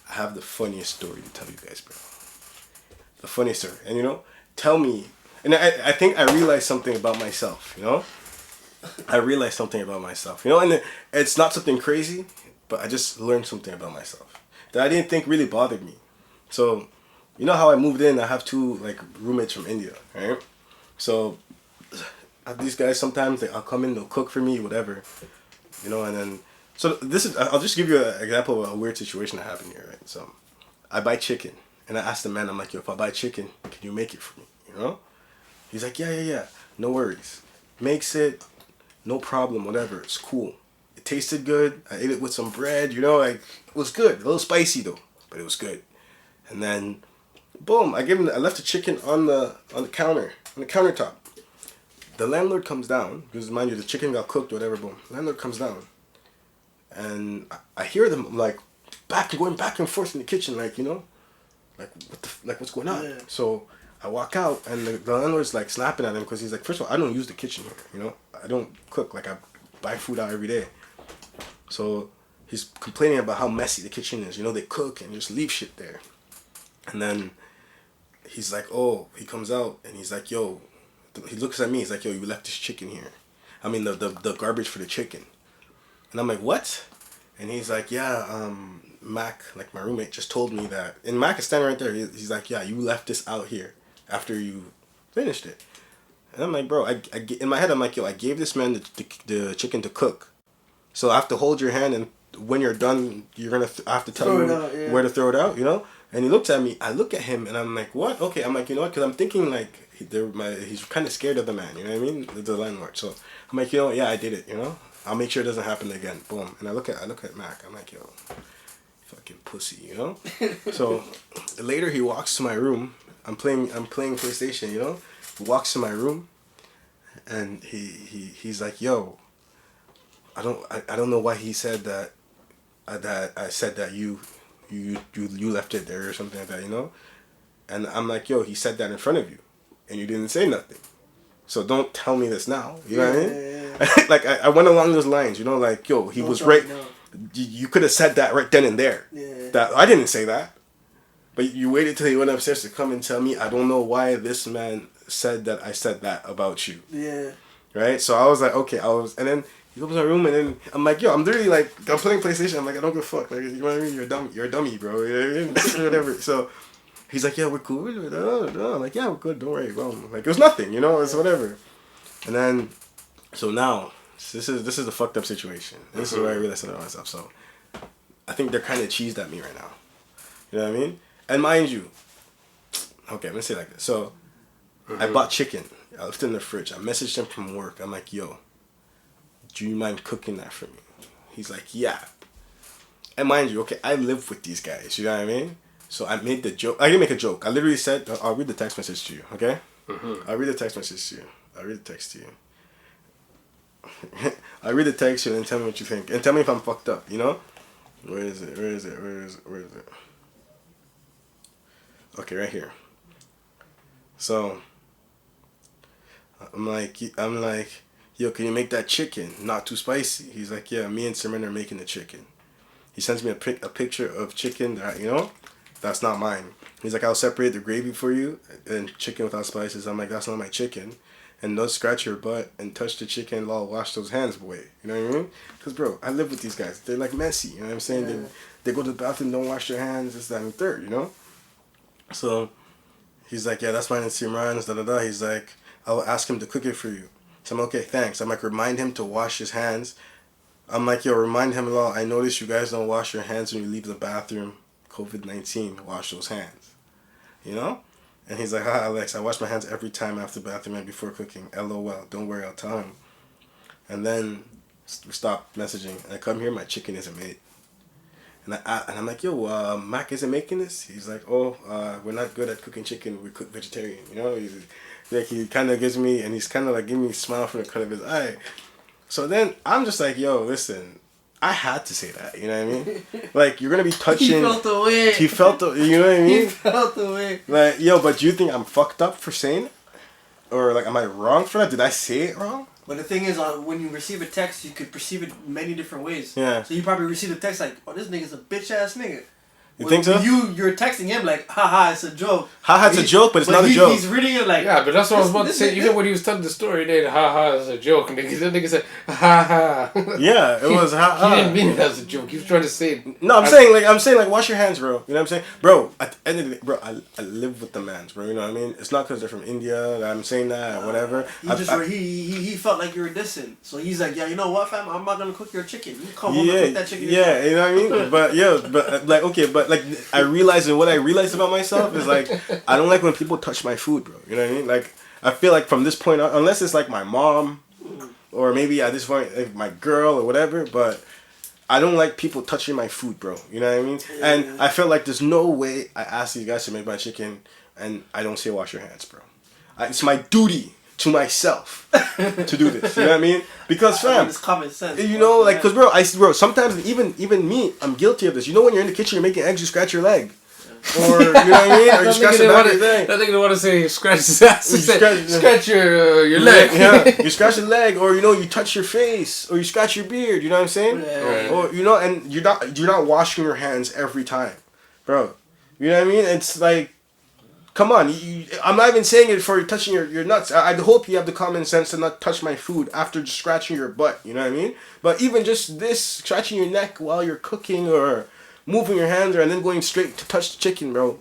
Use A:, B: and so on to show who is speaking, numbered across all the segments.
A: I have the funniest story to tell you guys, bro. The funniest story. And tell me. And I think I realized something about myself. I realized something about myself. And it's not something crazy, but I just learned something about myself that I didn't think really bothered me. So, you know how I moved in? I have two like roommates from India, right? So, these guys sometimes I'll come in, they'll cook for me, whatever, and then I'll just give you an example of a weird situation that happened here, right? So, I buy chicken, and I asked the man, I'm like, yo, if I buy chicken, can you make it for me? He's like, yeah, no worries, makes it, no problem, whatever, it's cool. It tasted good. I ate it with some bread, like it was good, a little spicy though, but it was good. And then, boom, I left the chicken on the countertop. The landlord comes down, because mind you, the chicken got cooked, whatever, boom. Landlord comes down, and I hear them, like, going back and forth in the kitchen, like, like, what's going on? Yeah. So, I walk out, and the landlord's, like, snapping at him, because he's like, first of all, I don't use the kitchen here, I don't cook, like, I buy food out every day. So, he's complaining about how messy the kitchen is, they cook and just leave shit there. And then, he's like, oh, he comes out, and he's like, yo, he looks at me, he's like, yo, you left this chicken here. I mean, the garbage for the chicken. And I'm like, what? And he's like, yeah, Mac, like my roommate, just told me that. And Mac is standing right there. He's like, yeah, you left this out here after you finished it. And I'm like, bro, in my head, I'm like, yo, I gave this man the chicken to cook. So I have to hold your hand, and when you're done, you're going to I have to tell you where to throw it out, And he looks at me. I look at him, and I'm like, what? Okay, I'm like, what? Because I'm thinking, like, he's kind of scared of the man, you know what I mean? The landlord. So I'm like, yeah, I did it, I'll make sure it doesn't happen again. Boom. And I look at Mac. I'm like, yo, fucking pussy, So later he walks to my room. I'm playing PlayStation, He walks to my room, and he's like, yo, I don't know why he said that I said that you left it there or something like that, And I'm like, yo, he said that in front of you, and you didn't say nothing. So don't tell me this now. You know what I mean? Yeah. Like, I went along those lines, like, yo, he was right. No. You could have said that right then and there. Yeah. That I didn't say that. But you waited till he went upstairs to come and tell me, I don't know why this man said that I said that about you. Yeah. Right? So I was like, okay, and then he goes to my room, and then I'm like, yo, I'm literally like, I'm playing PlayStation. I'm like, I don't give a fuck. Like, you know what I mean? You're a dummy, bro. You know what I mean? Whatever. So he's like, yeah, we're cool. I'm like, yeah, we're good. Don't worry. Well, like, it was nothing, it's whatever. And then, so now, this is a fucked up situation. This is where I realized something about myself. So I think they're kind of cheesed at me right now. You know what I mean? And mind you, okay, I'm gonna say it like this. So I bought chicken. I left it in the fridge. I messaged him from work. I'm like, yo, do you mind cooking that for me? He's like, yeah. And mind you, okay, I live with these guys. You know what I mean? So I made the joke. I didn't make a joke. I literally said, I'll read the text message to you, okay? I'll read the text message to you. I'll read the text to you. I'll read the text to you and tell me what you think. And tell me if I'm fucked up, Where is it? Okay, right here. So, I'm like, yo, can you make that chicken not too spicy? He's like, yeah, me and Simran are making the chicken. He sends me a picture of chicken that, that's not mine. He's like, I'll separate the gravy for you and chicken without spices. I'm like, that's not my chicken. And don't scratch your butt and touch the chicken, lol, wash those hands away. You know what I mean? Because, bro, I live with these guys. They're, like, messy. You know what I'm saying? Yeah. They go to the bathroom, don't wash their hands, this, that, and the third, So, he's like, yeah, that's mine and Simran's, da-da-da. He's like, I'll ask him to cook it for you. So I'm like, okay, thanks. I'm like, remind him to wash his hands. I'm like, yo, remind him, lol, I noticed you guys don't wash your hands when you leave the bathroom. COVID-19, wash those hands. And he's like, hi, Alex, I wash my hands every time after the bathroom and before cooking. LOL. Don't worry, I'll tell him. And then we stop messaging. And I come here, my chicken isn't made. And I'm like, yo, Mac isn't making this? He's like, oh, we're not good at cooking chicken. We cook vegetarian. He kind of gives me, and he's kind of like giving me a smile from the corner of his eye. So then I'm just like, yo, listen, I had to say that, you know what I mean? Like, you're going to be touching... He felt the way. You know what I mean? He felt the way. Like, yo, but do you think I'm fucked up for saying it? Or, like, am I wrong for that? Did I say it wrong?
B: But the thing is, when you receive a text, you could perceive it many different ways.
A: Yeah.
B: So you probably receive a text like, "Oh, this nigga's a bitch ass nigga."
A: You think so?
B: You're texting him like, haha, it's a joke.
A: Haha, it's a joke, but it's not a joke.
B: He's reading it like...
C: Yeah, but that's what I was about to say. Even when he was telling the story, then haha, it's a joke. And that nigga said, haha.
A: Yeah, it was haha.
C: He didn't mean it as a joke. He was trying to say...
A: No, I'm saying like, wash your hands, bro. You know what I'm saying? Bro, at the end of the day, bro, I live with the mans, bro. You know what I mean? It's not because they're from India that I'm saying that or whatever.
B: He felt like you were dissing. So he's like, yeah, you know what, fam? I'm not going to cook your chicken. You come home and cook that chicken yourself.
A: Yeah, you know what I mean? But, like, okay, but, like, what I realized about myself is, like, I don't like when people touch my food, bro. You know what I mean? Like, I feel like from this point on, unless it's, like, my mom or maybe at this point, like, my girl or whatever, but I don't like people touching my food, bro. You know what I mean? And I feel like there's no way I ask these guys to make my chicken and I don't say wash your hands, bro. It's my duty to myself to do this. You know what I mean? Because fam,
B: it's common sense.
A: You know, like, cause bro, sometimes even me, I'm guilty of this. You know, when you're in the kitchen, you're making eggs, you scratch your leg, or you know what I mean, or you scratch the back of your leg.
C: I think they want to say scratch his ass. Scratch your leg.
A: Yeah, you scratch your leg, or you know, you touch your face, or you scratch your beard. You know what I'm saying?
B: Yeah. Right.
A: Or you know, and you're not washing your hands every time, bro. You know what I mean? It's like, come on, I'm not even saying it for touching your nuts. I hope you have the common sense to not touch my food after just scratching your butt, you know what I mean? But even just this, scratching your neck while you're cooking or moving your hands and then going straight to touch the chicken, bro,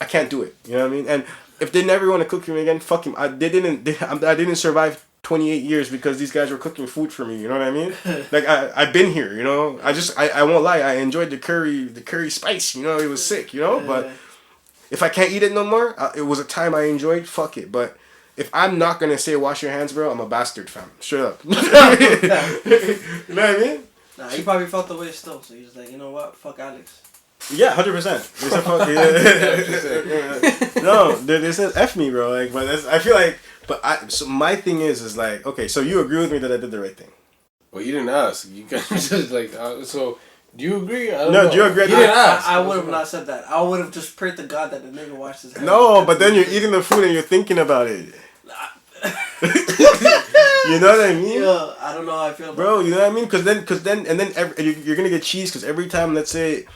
A: I can't do it, you know what I mean? And if they never want to cook for me again, fuck him. I didn't survive 28 years because these guys were cooking food for me, you know what I mean? Like, I've been here, you know? I won't lie, I enjoyed the curry spice, you know? It was sick, you know? But if I can't eat it no more, it was a time I enjoyed, fuck it. But if I'm not going to say wash your hands, bro, I'm a bastard, fam. Straight up. You know what I mean?
B: Nah, he probably felt the way still. So he's just like, you know what? Fuck Alex.
A: Yeah, 100%. No, they said F me, bro. Like, but I feel like, so my thing is like, okay, so you agree with me that I did the right thing?
C: Well, you didn't ask. You guys just like, so... Do you agree?
A: No, do you agree?
B: I would have not said that. I would have just prayed to God that the nigga washed his hands.
A: No, but then you're eating the food and you're thinking about it. You know what I mean?
B: Yeah, I don't know how I feel about
A: bro, you know what I mean? Because then you're going to get cheese because every time, let's say,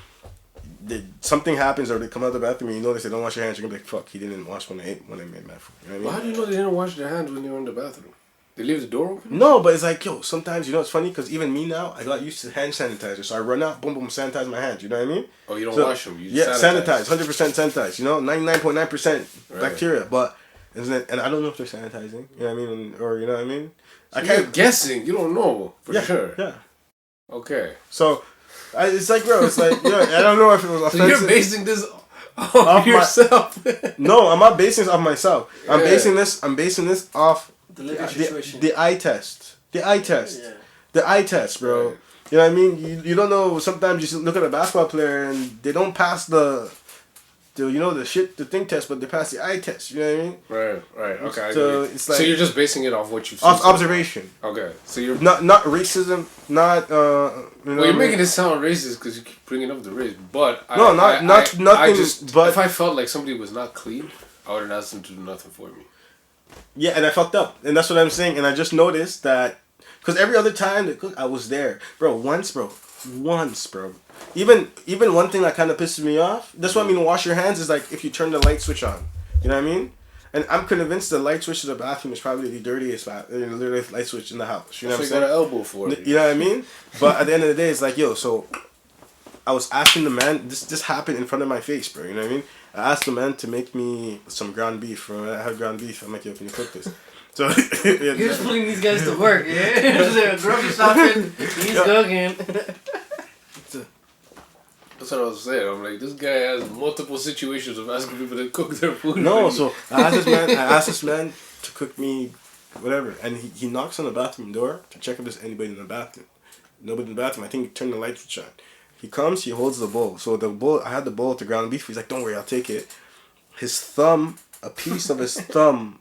A: something happens or they come out of the bathroom and you know they say don't wash your hands, you're going to be like, fuck, he didn't wash when I made my food. You know what I mean?
C: Well, how do you know they didn't wash their hands when they were in the bathroom? They leave the door open?
A: No, but it's like, yo, sometimes, you know, it's funny because even me now, I got used to hand sanitizer. So I run out, boom, boom, sanitize my hands. You know what I mean?
C: Oh, you don't wash them? You just
A: sanitize. 100% sanitize. You know, 99.9% bacteria. But, and I don't know if they're sanitizing. You know what I mean? Or, you know what I mean?
C: So you're guessing. You don't know for sure.
A: Yeah.
C: Okay.
A: So, it's like, bro, it's like, yeah, I don't know if it was offensive.
C: So you're basing this off yourself?
A: No, I'm not basing this off myself. I'm basing this off the eye test. The eye test. Yeah. The eye test, bro. Right. You know what I mean? You don't know, sometimes you look at a basketball player and they don't pass the thing test, but they pass the eye test. You know what I mean?
C: Right. Okay.
A: So it's like,
C: so you're just basing it off what you've seen.
A: Off observation.
C: Okay. So you're
A: not racism, not
C: well, you're making it sound racist because you keep bringing up the race, but
A: nothing. But
C: if I felt like somebody was not clean, I wouldn't ask them to do nothing for me.
A: Yeah, and I fucked up, and that's what I'm saying. And I just noticed that because every other time they cook, I was there, bro. Once, bro. Even one thing that kind of pisses me off. That's what I mean. Wash your hands is like if you turn the light switch on. You know what I mean? And I'm convinced the light switch to the bathroom is probably the dirtiest light switch in the house. You know what I'm saying?
C: Got an elbow for it.
A: You know what I mean? But at the end of the day, it's like, yo. So I was asking the man. This happened in front of my face, bro. You know what I mean? I asked the man to make me some ground beef. I had ground beef. I'm like, yo, can you cook this? So
B: you're just putting these guys to work, yeah? Grocery shopping, he's cooking.
C: That's what I was saying. I'm like, this guy has multiple situations of asking people to cook their food.
A: No, so I asked this man to cook me whatever. And he knocks on the bathroom door to check if there's anybody in the bathroom. Nobody in the bathroom. I think he turned the light switch on. He comes, he holds the bowl. So the bowl, I had the bowl with the ground beef. He's like, don't worry, I'll take it. His thumb, a piece of his thumb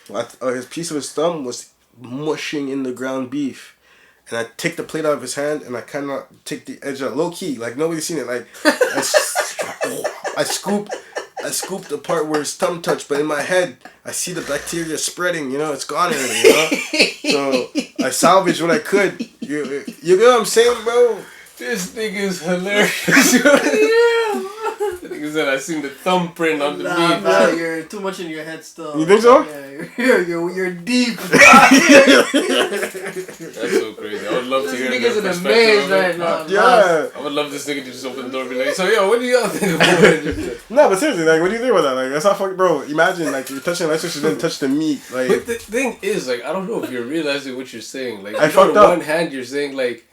A: was mushing in the ground beef. And I take the plate out of his hand and I kind of take the edge out, low key, like nobody's seen it. Like I scoop I scooped the part where his thumb touched, but in my head, I see the bacteria spreading. You know, it's gone already. You know, so I salvaged what I could. You get what I'm saying, bro?
C: This thing is hilarious. The thing is that I seen the thumbprint on the meat.
B: Nah, you're too much in your head still.
A: You think so?
B: Yeah, you're deep.
C: That's so crazy. I would love to hear
B: This
C: the
B: nigga's in a
C: perspective
B: maze
C: of it.
B: right now.
A: Yeah.
C: I would love this nigga to just open the door and be like, so yo, what do y'all think about it?
A: No, but seriously, like, what do you think about that? Like, that's not fucking, bro. Imagine, like, you're touching the electricity, then touch the meat. Like,
C: But the thing is, like, I don't know if you're realizing what you're saying. Like,
A: I
C: you know,
A: fucked
C: on
A: up.
C: one hand, you're saying, like,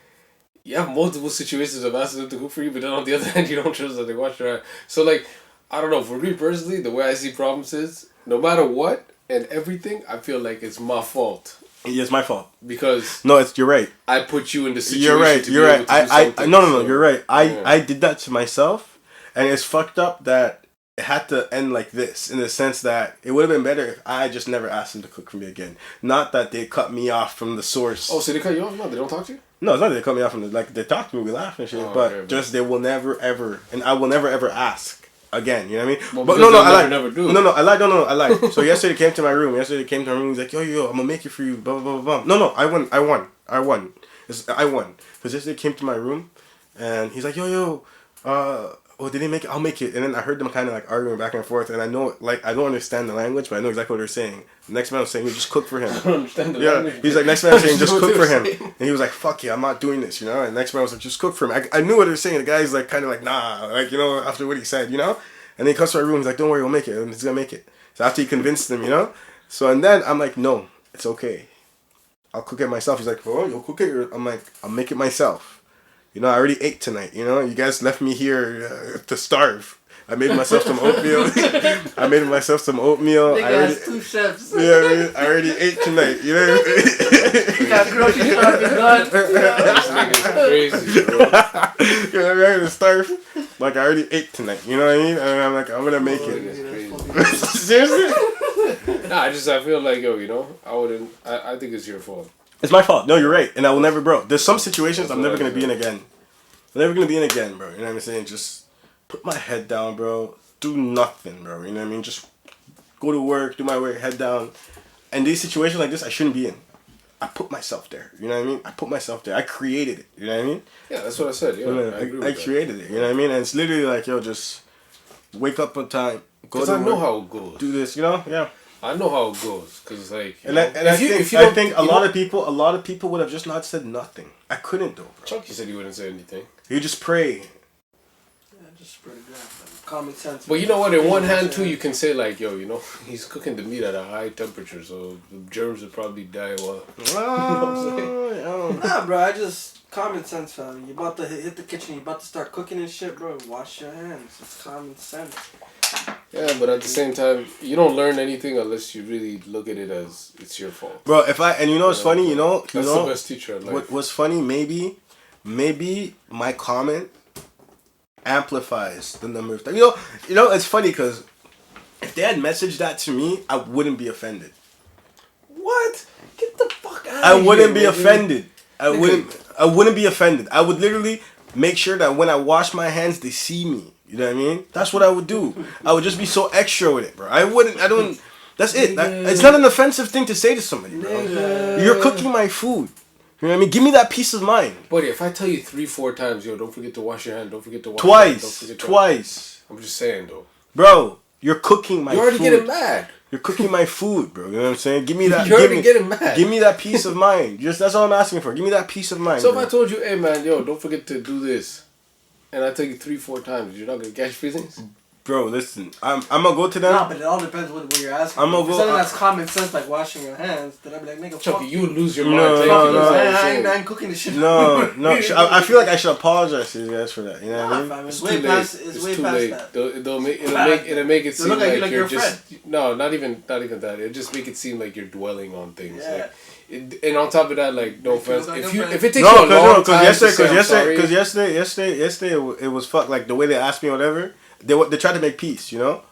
C: you have multiple situations of asking them to cook for you, but then on the other hand, you don't trust that they wash their hands. So, like, I don't know. For me personally, the way I see problems is, no matter what and everything, I feel like it's my fault.
A: yeah, it's my fault.
C: Because
A: No, you're right.
C: I put you in the situation.
A: You're right.
C: To
A: You're
C: be
A: right.
C: able to do
A: No,
C: something,
A: no,
C: so,
A: you're right.
C: yeah.
A: I did that to myself, and it's fucked up that it had to end like this, in the sense that it would have been better if I just never asked them to cook for me again. Not that they cut me off from the source.
C: Oh, so they cut you off? No, they don't talk to you?
A: No, it's not that they cut me off from the, like, they talk to me, we laugh and shit,
C: Oh,
A: but
C: okay, but-
A: just they will never ever, and I will never ever ask again. You know what I mean?
C: Well,
A: but
C: because
A: no,
C: they'll
A: I like.
C: never do.
A: No, I lied. No, I lied. So yesterday he came to my room. He's like, yo, I'm gonna make it for you. Blah blah blah blah. No, I won. I won. I won. Because yesterday he came to my room, and he's like, yo, oh, did he make it? I'll make it. And then I heard them kind of like arguing back and forth, and I know, like, I don't understand the language, but I know exactly what they're saying. The next man was saying, just cook for him.
C: I don't understand the
A: Yeah,
C: language.
A: he's like, next man was saying, just
C: What
A: cook
C: they
A: for
C: were
A: him.
C: saying.
A: And he was like, fuck yeah, I'm not doing this, you know? And next man was like, just cook for him. I knew what they were saying. The guy's like, kind of like, nah, like, you know, after what he said, you know? And then he comes to my room, he's like, don't worry, we'll make it. He's gonna make it. So after he convinced them, you know? So, and then I'm like, no, it's okay. I'll cook it myself. He's like, oh, you'll cook it? I'm like, I'll make it myself. You know, I already ate tonight, you know? You guys left me here to starve. I made myself some oatmeal.
B: Nigga has 2 chefs.
A: Yeah, I already ate tonight. You know what I mean?
B: You got grocery shopping done.
C: This nigga's crazy, bro.
A: I'm ready to starve. Like, I already ate tonight. You know what I mean? And I'm like, I'm gonna make it.
C: Nigga's crazy.
A: Seriously?
C: Nah, I feel like, yo, you know, I think it's your fault.
A: It's my fault. No, you're right. And I will never, bro. There's some situations I'm never gonna be in again. I'm never gonna be in again, bro. You know what I'm saying? Just put my head down, bro. Do nothing, bro. You know what I mean? Just go to work, do my work, head down. And these situations like this, I shouldn't be in. I put myself there. You know what I mean? I put myself there. I created it. You know what I mean?
C: Yeah, that's what I said. Yeah, I agree with
A: I
C: that.
A: created it. You know what I mean? And it's literally like, yo, just wake up on time, go
C: Because
A: to
C: I know
A: work,
C: how it goes.
A: do this. You know? Yeah.
C: I know how it goes. Because, like,
A: I think a lot of people would have just not said nothing. I couldn't though, bro.
C: Chunky said he wouldn't say anything.
A: You just pray.
B: Yeah, just spread it out. Common sense.
C: But you know what? In one hand, too, you can say, like, yo, you know, he's cooking the meat at a high temperature, so the germs will probably die while...
B: Nah, bro, I just common sense, fam. You about to hit the kitchen, you about to start cooking and shit, bro. Wash your hands. It's common sense.
C: Yeah, but at the same time, you don't learn anything unless you really look at it as it's your fault.
A: Bro, and you know what's funny,
C: That's the best teacher in life.
A: What's funny, maybe my comment amplifies the number of times. You know, it's funny because if they had messaged that to me, I wouldn't be offended.
C: What? Get the fuck out
A: I
C: of here.
A: wouldn't be
C: man.
A: offended. I wouldn't be offended. I would literally make sure that when I wash my hands, they see me. You know what I mean? That's what I would do. I would just be so extra with it, bro. That's it. It's not an offensive thing to say to somebody, bro. You're cooking my food. You know what I mean? Give me that peace of mind.
C: Buddy, if I tell you 3-4 times, yo, don't forget to wash your hand, don't forget to wash your hand, don't forget to...
A: Twice.
C: I'm just saying, though.
A: Bro, you're cooking my food.
C: You're already getting mad.
A: You're cooking my food, bro. You know what I'm saying? Give me that.
C: You're already getting mad.
A: Give me that peace of mind. That's all I'm asking for. Give me that peace of mind.
C: So
A: bro.
C: if I told you, hey, man, yo, don't forget to do this, and I tell you 3-4 times, you're not going to catch feelings?
A: Bro, listen. I'm gonna go to them.
B: Nah, but it all depends what you're asking.
A: I'm gonna
B: If
A: go-
B: something that's common sense, like washing your hands, then I'd be like, nigga,
C: Chucky,
B: fuck
C: you would lose your mind.
A: No,
C: Thank
A: no,
C: you.
A: no.
C: That's all I'm
B: I
C: saying.
B: ain't cooking the shit.
A: No. I feel like I should apologize to you guys for that. You know what I mean?
B: Fam,
C: It's
B: it's
C: too
B: way
C: late.
B: past.
C: It's
B: It's way
C: too
B: past
C: late.
B: that.
C: It'll make it
B: They'll
C: seem
B: look at you
C: like
B: like
C: you're
B: you're a
C: just no, not even that. It'll just make it seem like you're dwelling on things.
B: Yeah.
C: Like, and on top of that, like, no
B: Make you
C: offense,
B: look like
C: if
B: a
C: you
B: friend.
C: if it takes you a long time to say I'm sorry,
A: yesterday it was fuck, like the way they asked me or whatever. They tried to make peace, you know.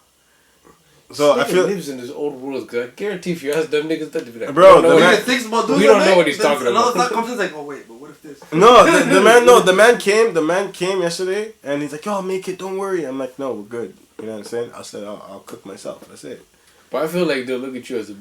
A: So I
C: this nigga
A: feel,
C: lives in this old world. Cause I guarantee if you ask them niggas that, they'd be like,
A: Bro,
C: we don't know
A: the
C: what
A: man-
C: he-
B: Nigga thinks about doing
C: we don't
B: that,
C: know what he's
B: then
C: talking
B: another
C: about.
B: thought comes in, like, oh wait, but what if this?
A: the man came yesterday and he's like, yo, I'll make it, don't worry. I'm like, no, we're good. You know what I'm saying? I said I'll cook myself. That's it.
C: But I feel like they'll look at you as a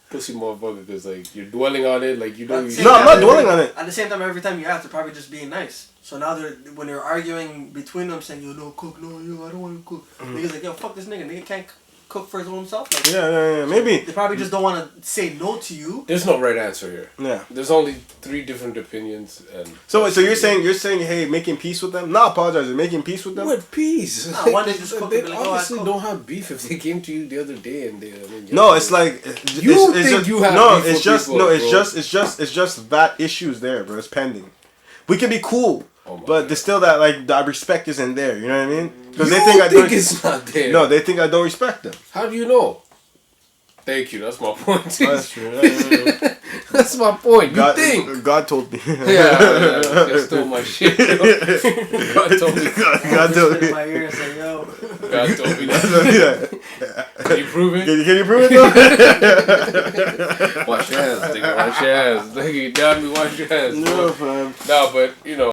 C: pussy motherfucker because like you're dwelling on it, like you know.
A: No, I'm not dwelling on it.
B: At the same time, every time you ask, they're probably just being nice. So now when they're arguing between them, saying, "Yo, no cook, no, yo, I don't want to cook." Niggas like, "Yo, fuck this nigga. Nigga can't cook for his own self." Like,
A: Yeah, maybe.
B: They probably just don't want to say no to you.
C: There's no right answer here.
A: Yeah.
C: There's only 3 different opinions, and
A: So you're saying, hey, making peace with them? Not apologizing, making peace with them.
C: what peace?
B: Nah, one day just cook
C: They
B: and be like, "Oh, I
C: obviously
B: cook."
C: don't have beef if they came to you the other day and they. I mean,
A: No, it's like
C: You
A: it's
C: think
A: just,
C: you have
A: no.
C: beef
A: It's
C: with
A: just
C: people,
A: no. It's
C: bro.
A: just it's just that issues there, bro. It's pending. We can be cool,
C: Oh my
A: but
C: God.
A: there's still that like that respect isn't there. You know what I mean? Because
C: You
A: they think I don't.
C: it's not there.
A: No, they think I don't respect them.
C: How do you know? Thank you. That's my point.
A: That's true.
C: That's my point. You
A: God,
C: think?
A: God told me.
C: Yeah, you stole my shit. God told me.
A: God told me.
B: In my ear and say, "Yo."
C: God told me that.
A: Yeah.
C: Can you prove it?
A: Can you prove it though?
C: Wash your hands, nigga. Wash your hands. Nigga, you down me, wash your hands.
A: No, fam.
C: Nah, but, you know.